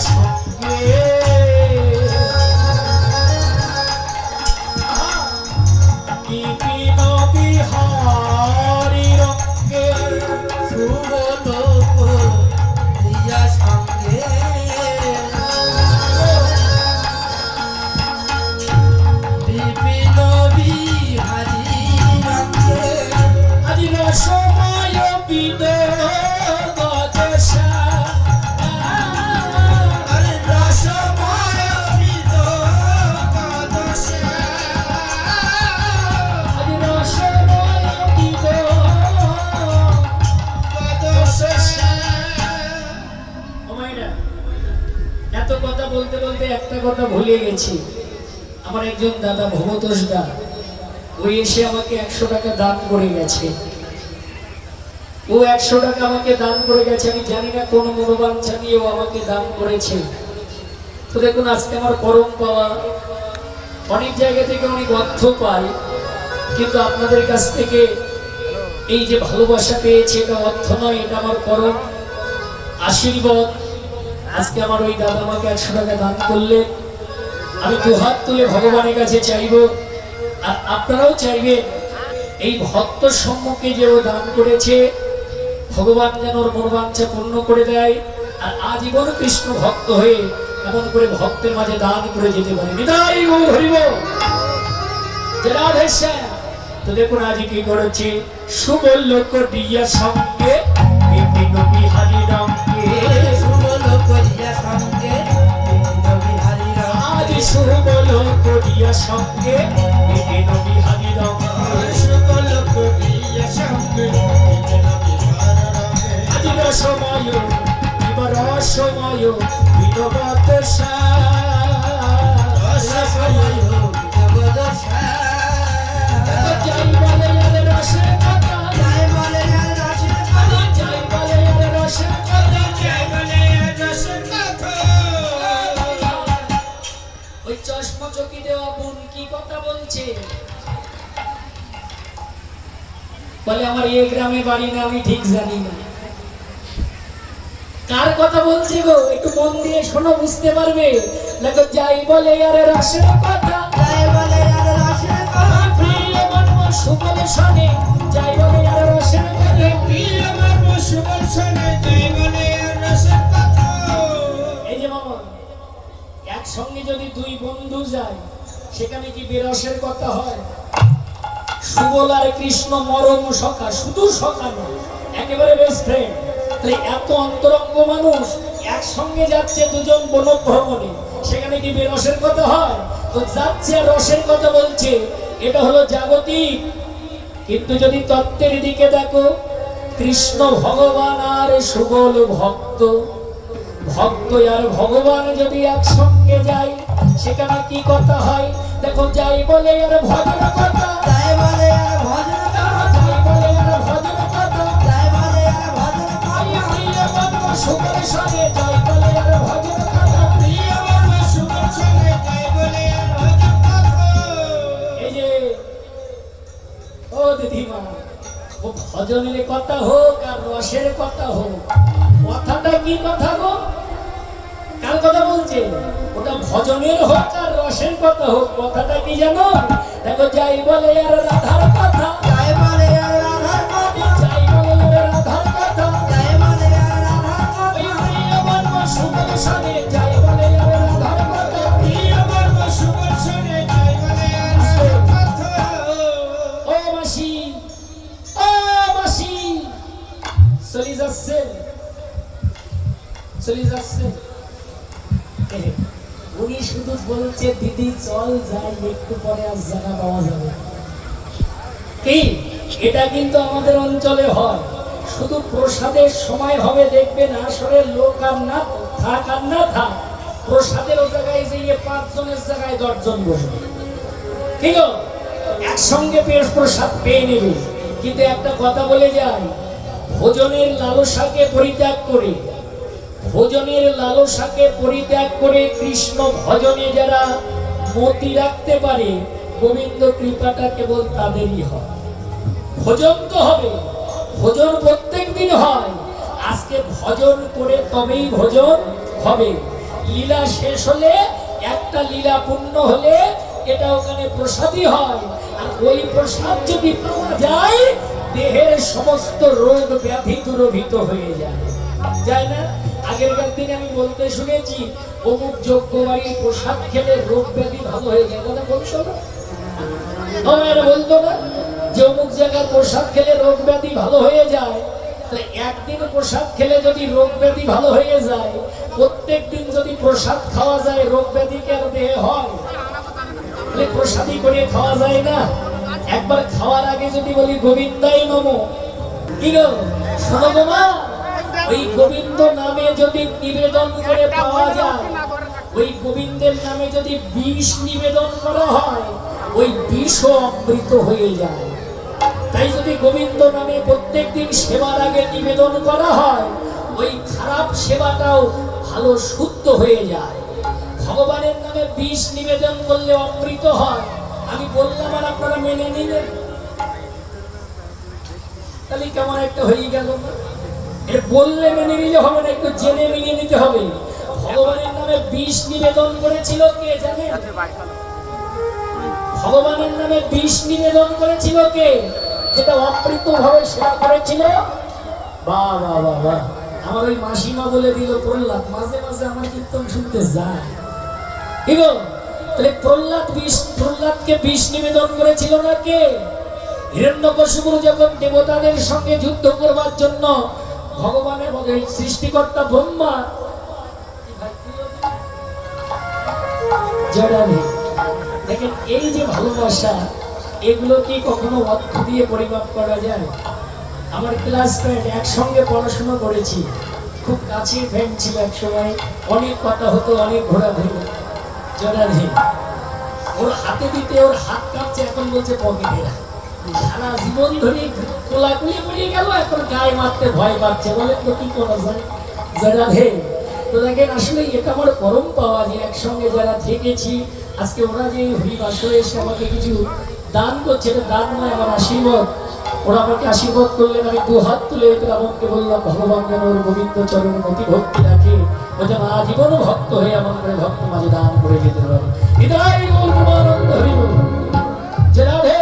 সঙ্গে বিপিন বিহারী রঙ্গে সুবল করিয়া সঙ্গে বিপিন বিহারী রঙ্গে আজি রসময় বিনোদ দেশা আরে রসময় বিনোদ দেশা আজি রসময় বিনোদ দেশা। ও মাইনা, এত কথা বলতে বলতে একটা কথা ভুলে গেছি। আমার একজন দাদা ভবতোষ দা, ওই এসে আমাকে 100 টাকা দান করে গেছে। ও 100 টাকা আমাকে দান করে গেছে, আমি জানি না কোন মনোবাঞ্ছা নিয়ে ও আমাকে দান করেছে। তো দেখুন, আজকে আমার পরম পাওয়া, অনেক জায়গা থেকে অনেক অর্থ পাই, কিন্তু আপনাদের কাছ থেকে এই যে ভালোবাসা পেয়েছে, এটা অর্থ নয়, এটা আমার পরম আশীর্বাদ। আজকে আমার ওই দাদা আমাকে 100 টাকা দান করলে আমি দুহাত তুলে ভগবানের কাছে চাইব, আর আপনারাও চাইবেন এই ভক্ত সম্মুখে যে ও দান করেছে, ভগবান যেন ওর মনোবাঞ্ছা পূর্ণ করে দেয়, আর আজীবন কৃষ্ণ ভক্ত হয়ে এমন করে ভক্তের মাঝে দান করে যেতে পারে। নিতাই গৌর হরি বল, জয় রাধে শ্যাম। তো দেখুন আজ কি করেছে, সুবল করিয়া সঙ্গে বিপিন বিহারী রঙ্গে সুবল করিয়া সঙ্গে বিপিন বিহারী রঙ্গে সুবল করিয়া সঙ্গে বিপিন বিহারী রঙ্গে সুবল করিয়া সঙ্গে বিপিন বিহারী রঙ্গে আজি রসময় রসময় বিনোদ দেশা রসময় বিনোদ দেশা জয় বলে আর রসের কথা, জয় বলে আর রসের কথা জয় বলে আর রসের কথা, জয় বলে আর রসের কথা ওই চশমা চকি দেওয়া বোন কি কথা বলছে? বলে আমার এই গ্রামে বাড়ি না, আমি ঠিক জানি না। কার কথা বলছে গো? একটু মন দিয়ে শোনো, বুঝতে পারবে। দেখো, যাই বলে আর রসের কথা, জয় বলে আর রসের কথা প্রিয় মর্ম সুবল শোনে, যাই বলে আর রসের কথা, প্রিয় মর্ম সুবল শোনে, জয় বলে আর রসের কথা। এই যে মামা, একসঙ্গে যদি দুই বন্ধু যায়, সেখানে কি বেরসের কথা হয়? সুবল আর কৃষ্ণ মরম সখা, শুধু সখা নয়, একেবারে বেস্ট ফ্রেন্ড। তাহলে এত অন্তরঙ্গ মানুষ একসঙ্গে যাচ্ছে দুজন বনভ্রমণে, সেখানে কি বেরসের কথা হয়? তো যাচ্ছে আর রসের কথা বলছে, এটা হলো জাগতিক। কিন্তু যদি তত্ত্বের দিকে দেখো, কৃষ্ণ ভগবান আর সুবল ভক্ত, ভক্ত আর ভগবান যদি একসঙ্গে যায়, সেখানে কি কথা হয়? দেখো, যাই বলে আর ভজন কথা, জয় বলে আর ভজন কথা, যাই বলে আর ভজন কথা, জয় বলে আর ভজন কথা, প্রিয় মর্ম সুবল শোনে, যাই বলে আর ভজন কথা। প্রিয় মর্ম সুবল শোনে, জয় বলে আর ভজন কথা। এই যে ও দিদিমা, ও ভজনের কথা হোক আর রসের কথা হোক, কথাটা কি কথা গো? কার কথা বলছে? ওটা ভজনের হোক আর রসের কথা হোক, কথাটা কি জানো? দেখো, যাই বলে আর রাধার কথা, জয় বলে আর রাধার কথা, যাই বলে আর রাধার কথা, জয় বলে আর রাধার কথা, ওই প্রিয় মর্ম সুবল শোনে, যাই বলে আর রাধার কথা। প্রিয় মর্ম সুবল শোনে, জয় বলে আর রাধার কথা। ও মাসি, ও মাসি, চলে যাচ্ছে, চলে যাচ্ছে। উনি শুধু বলছে, দিদি চল যাই, একটু পরে আর জায়গা পাওয়া যাবে কি? এটা কিন্তু আমাদের অঞ্চলে হয়। শুধু প্রসাদের সময় হবে, দেখবেন আসরের লোক আর না থাক আর না থাক, প্রসাদের জায়গায় যেয়ে 5 জনের জায়গায় 10 জন বসবে, ঠিক আছে? একসঙ্গে পেট প্রসাদ পেয়ে নেবে। কিন্তু একটা কথা বলে যায়, ভোজনের লালসাকে পরিত্যাগ করে, ভোজনের লালসাকে পরিত্যাগ করে কৃষ্ণ ভজনে যারা মতি রাখতে পারে, গোবিন্দ কৃপাটা কেবল তাদেরই হয়। ভোজন তো হবে, ভোজন প্রত্যেক দিন হয়। আজকে ভজন করে তবেই ভোজন হবে। লীলা শেষ হলে, একটা লীলা পূর্ণ হলে এটা ওখানে প্রসাদই হয়। আর ওই প্রসাদ যদি পাওয়া যায়, দেহের সমস্ত রোগ ব্যাধি দূরভূত হয়ে যায়, যায় না? আগেরকার দিনে আমি বলতে শুনেছি, অমুক যোগ্য বাড়ির প্রসাদ খেলে রোগ ব্যাধি ভালো হয়ে যায়, কথা বলতো না? আমার বলতো না যে অমুক জায়গার প্রসাদ খেলে রোগ ব্যাধি ভালো হয়ে যায়? তো একদিন প্রসাদ খেলে যদি রোগ ব্যাধি ভালো হয়ে যায়, প্রত্যেক দিন যদি প্রসাদ খাওয়া যায়, রোগ ব্যাধি কি আর দেহে হয়? প্রসাদী করে খাওয়া যায় না? একবার খাওয়ার আগে যদি বলি গোবিন্দাই নমঃ, কি গো শোনো গো মা, ওই গোবিন্দ নামে যদি নিবেদন করে পাওয়া যায়, ওই গোবিন্দের নামে যদি বিষ নিবেদন করা হয়, ওই বিষও অমৃত হয়ে যায়। তাই যদি গোবিন্দ নামে প্রত্যেকদিন সেবার আগে নিবেদন করা হয়, ওই খারাপ সেবাটাও ভালো শুদ্ধ হয়ে যায়। ভগবানের নামে বিষ নিবেদন করলে অমৃত হয়, আমি বললাম আর আপনারা মেনে নিলেন, তাহলে কেমন একটা হয়ে গেল না? এর বললে মেনে নিলে হবে না, একটু জেনে মিলিয়ে নিতে হবে। ভগবানের নামে বিষ নিবেদন করেছিল কে জানেন? ভগবানের নামে বিষ নিবেদন করেছিল কে? যেটা অমৃত ভাবে সেবা করেছিল। বাহ বাহ বাহ বাহ, আমার ওই মাসিমা বলে দিল প্রহ্লাদ, মাঝে মাঝে আমার কীর্তন শুনতে যায়। কি গো, তাহলে প্রহ্লাদকে বিষ নিবেদন করেছিল না কে? হিরণ্যকশিপু যখন দেবতাদের সঙ্গে যুদ্ধ করবার জন্য ভগবানের সৃষ্টিকর্তা ব্রহ্মা, দেখেন এই যে ভালোবাসা, এগুলো কি কখনো অর্থ দিয়ে পরিমাপ করা যায়? আমার ক্লাসমেট, একসঙ্গে পড়াশোনা করেছি, খুব কাছের ফ্রেন্ড ছিল এক সময়, অনেক কথা হতো, অনেক ঘোরাঘুরি, জড়াধি, ওর হাতে দিতে ওর হাত কাঁপছে, এখন বলছে পকেটে রাখ। সারা জীবন ধরে কোলাকুলি পড়ে গেল, এখন গায়ে মারতে ভয় পাচ্ছে, বলে তো কি করা যায়? জড়াধে তো দেখেন, আসলে এটা আমার পরম পাওয়া যে একসঙ্গে যারা থেকেছি, আজকে ওরা যে হরিবাসরে এসে আমাকে কিছু দান করছে, এটা দান নয়, আমার আশীর্বাদ। ওরা আমাকে আশীর্বাদ করলেন, আমি দু হাত তুলে আমাকে বললাম, ভগবান যেন ওর গোবিন্দ চরণ অতি ভক্তি রাখে, ও যেন আজীবন ভক্ত হয়ে আমার করে ভক্ত মাঝে দান করে যেতে পারে। হৃদয় আনন্দ হরিব যে রাধে।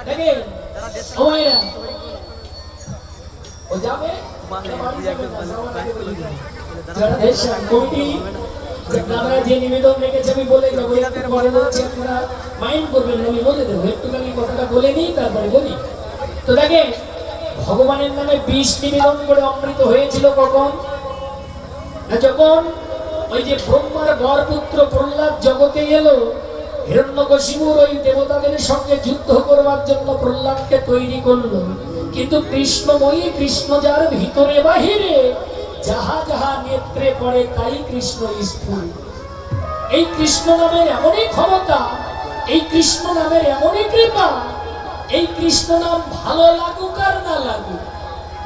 দেখেন ও মায়েরা, ও যাবে যে নিবেদন রেখেছে আমি বলে যাবো, একটু পরে বলছি, আপনারা মাইন্ড করবেন, আমি বলে দেবো, একটুখানি কথাটা বলে নিই তারপরে বলি। তো দেখেন, ভগবানের নামে বিষ নিবেদন করে অমৃত হয়েছিল কখন? না যখন ওই যে ব্রহ্মার বরপুত্র প্রহ্লাদ জগতে এলো, হিরণ্যকশিপুর ওই দেবতাদের সঙ্গে যুদ্ধ করবার জন্য প্রহ্লাদকে তৈরি করলো। কিন্তু কৃষ্ণময়ী, কৃষ্ণ যার ভিতরে বাহিরে, যাহা যাহা নেত্রে পড়ে তাই কৃষ্ণ স্ফুর। এই কৃষ্ণ নামের এমনই ক্ষমতা, এই কৃষ্ণ নামের এমনই কৃপা, এই কৃষ্ণ নাম ভালো লাগুক আর না লাগুক,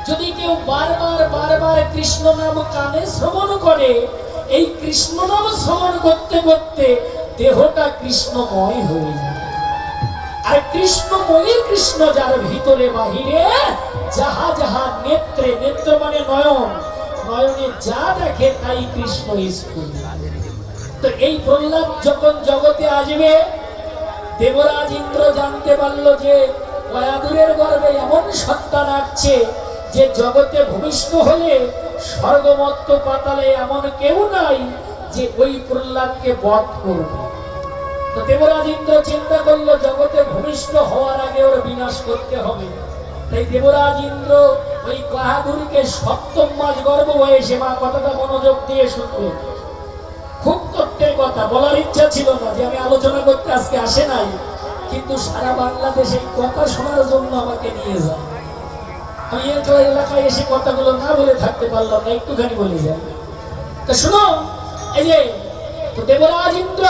যদি কেউ বারবার বারবার কৃষ্ণ নাম কানে শ্রবণ করে, এই কৃষ্ণ নাম শ্রবণ করতে করতে দেহটা কৃষ্ণময় হয়ে যায়। আর কৃষ্ণময়ী, কৃষ্ণ যার ভিতরে বাহিরে, যাহা যাহা নেত্রে, নেত্র মানে নয়ন, নয়নে যা দেখে তাই কৃষ্ণ স্ফুর। তো এই প্রহ্লাদ যখন জগতে আসবে, দেবরাজ ইন্দ্র জানতে পারলো যে কয়াদুরের গর্ভে এমন সন্তান আসছে যে জগতে ভূমিষ্ঠ হলে স্বর্গমত্ত পাতালে এমন কেউ নাই যে ওই প্রহ্লাদকে বধ করবে। তো দেবরাজ ইন্দ্র চিন্তা করলো জগতে ভূমিষ্ঠ হওয়ার আগে ওর বিনাশ করতে হবে। তাই দেবরাজ ইন্দ্র ওই কয়াদুরকে সপ্তম মাস গর্ভ বয়সে, মা কথাটা মনোযোগ দিয়ে শুনবে, খুব তথ্যের কথা, বলার ইচ্ছা ছিল না যে আমি আলোচনা করতে আজকে আসে নাই, কিন্তু সারা বাংলাদেশে কথা শোনার জন্য আমাকে নিয়ে যায়। আমি এলাকায় এসে কথাগুলো না বলে থাকতে পারলাম না, একটুখানি বলে যাই। তা শুনো, এই যে দেবরাজ ইন্দ্র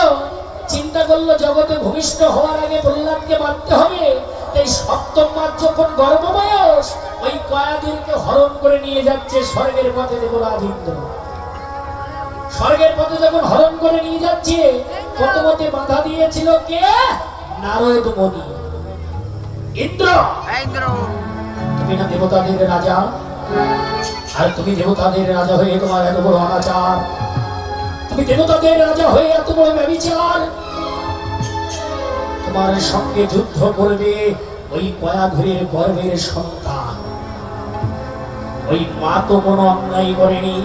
চিন্তা করলো জগতে ভূমিষ্ঠ হওয়ার আগে প্রহ্লাদকে মারতে হবে। তাই সপ্তম মাস যখন গর্ভ বয়স, ওই কয়াদুরকে হরণ করে নিয়ে যাচ্ছে স্বর্গের পথে দেবরাজ ইন্দ্র। স্বর্গের পথে যখন হরণ করে নিয়ে যাচ্ছে, পথপথে বাধা দিয়েছিল কে? নারদ মুনি। ইন্দ্র, তুমি না দেবতাদের রাজা, আর তুমি দেবতাদের রাজা হয়ে তোমার এত বড় অনাচার, তুমি দেবতাদের রাজা হয়ে এত বড় ব্যভিচার, তোমার সঙ্গে যুদ্ধ করবে ওই কয়াধুরের গর্ভের সন্তান। ওই মা তো কোনো অন্যায় করেনি,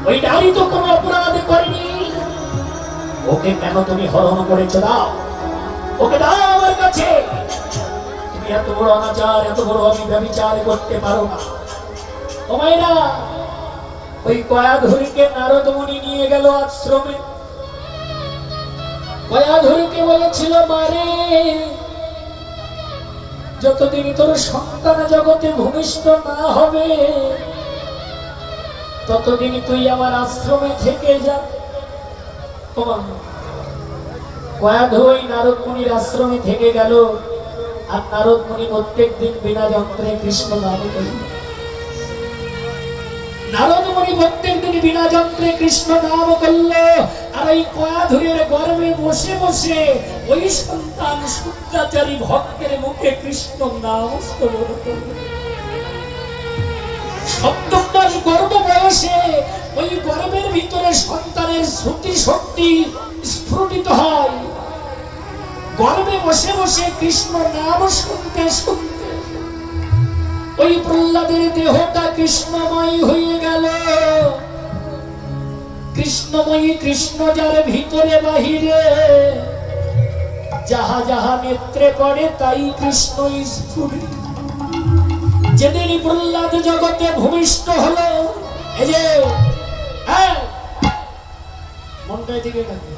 ওই নারী তো কোনো অপরাধ করেনি, ওকে কেন তুমি হরণ করেছো? দাও, ওকে দাও আমার কাছে। তুমি এত বড় অনাচার, এত বড় ব্যভিচার করতে পারো না। ও মায়েরা, ওই কয়াধুরীকে নারদ মুনি নিয়ে গেল আশ্রমে। কয়াধুরীকে বলেছিল, মারে যতদিন তোর সন্তান জগতে ভূমিষ্ঠ না হবে ততদিন তুই আমার আশ্রমে থেকে যা। কয়াধুরী নারদ মুনির আশ্রমে থেকে গেল। আর নারদ মুনি প্রত্যেক দিন বিনা যন্ত্রে কৃষ্ণ নাম করলেন। নারদ মুনি প্রত্যেক দিন বিনা যন্ত্রে কৃষ্ণ নাম করল। আর এই কয়াধুরের গর্ভে বসে বসে ওই সন্তান শুদ্ধাচারী ভক্তের মুখে কৃষ্ণ নাম শ্রবণ করল। সপ্তম মাস গর্ভ বয়সে ওই গর্ভের ভিতরে সন্তানের শ্রুতি শক্তি স্ফুটিত হয়। গর্ভে বসে বসে কৃষ্ণ নাম শুনতে শুনতে ওই প্রহ্লাদের দেহটা কৃষ্ণময় হয়ে গেল। কৃষ্ণময়ী কৃষ্ণ যার ভিতরে বাহিরে, যাহা যাহা নেত্রে পড়ে তাই কৃষ্ণ স্ফুরিত। যেদিন প্রহ্লাদ জগতে ভূমিষ্ঠ হলো, এই যে মনটা দিকে থাকবে,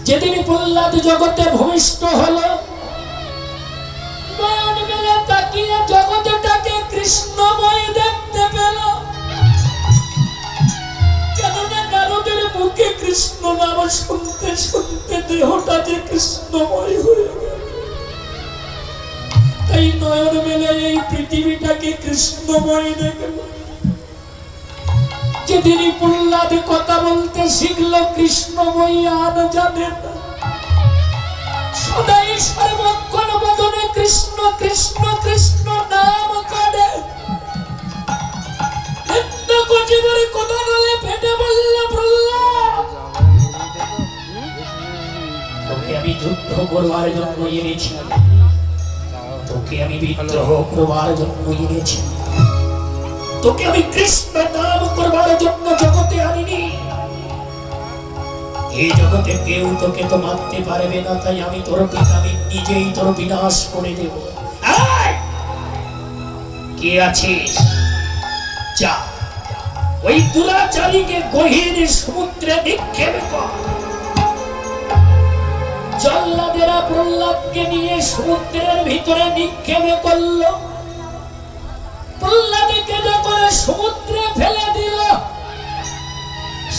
যেদিন প্রহ্লাদ জগতে ভূমিষ্ঠ হলো, নয়ন মেলে তাকিয়ে জগৎটাকে কৃষ্ণময় দেখতে পেল। কেননা নারদের মুখে কৃষ্ণ নাম শুনতে শুনতে দেহটা যে কৃষ্ণময় হয়ে গেল। তাই নয়ন মেলে এই পৃথিবীটাকে কৃষ্ণময় দেখল। যেদিন প্রহ্লাদ কথা বলতে শিখল, কৃষ্ণময়ী আর জানে না। সদাই সর্বক্ষণ বদনে কৃষ্ণ কৃষ্ণ কৃষ্ণ নাম করে। কথা বলে ফেটে বলল, প্রহ্লাদ তোকে আমি যুদ্ধ করবার জন্য এনেছি, তোকে আমি বিদ্রোহ করবার জন্য এনেছি, তোকে আমি কৃষ্ণ নাম করবার জন্য জগতে আনিনি। এই জগতে কেউ তোকে তো মারতে পারবে না, তাই আমি তোর পিতা, আমি নিজেই তোর বিনাশ করে দেব। কে আছিস? যা ওই দুরাচারীকে গহীন সমুদ্রে নিক্ষেপ কর। জল্লাদেরা প্রহ্লাদকে নিয়ে সমুদ্রের ভিতরে নিক্ষেপ করলো। প্রহ্লাদকে যখন সমুদ্রে ফেলে দিল,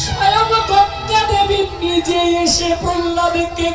স্বয়ং গঙ্গা দেবী নিজে এসে প্রহ্লাদকে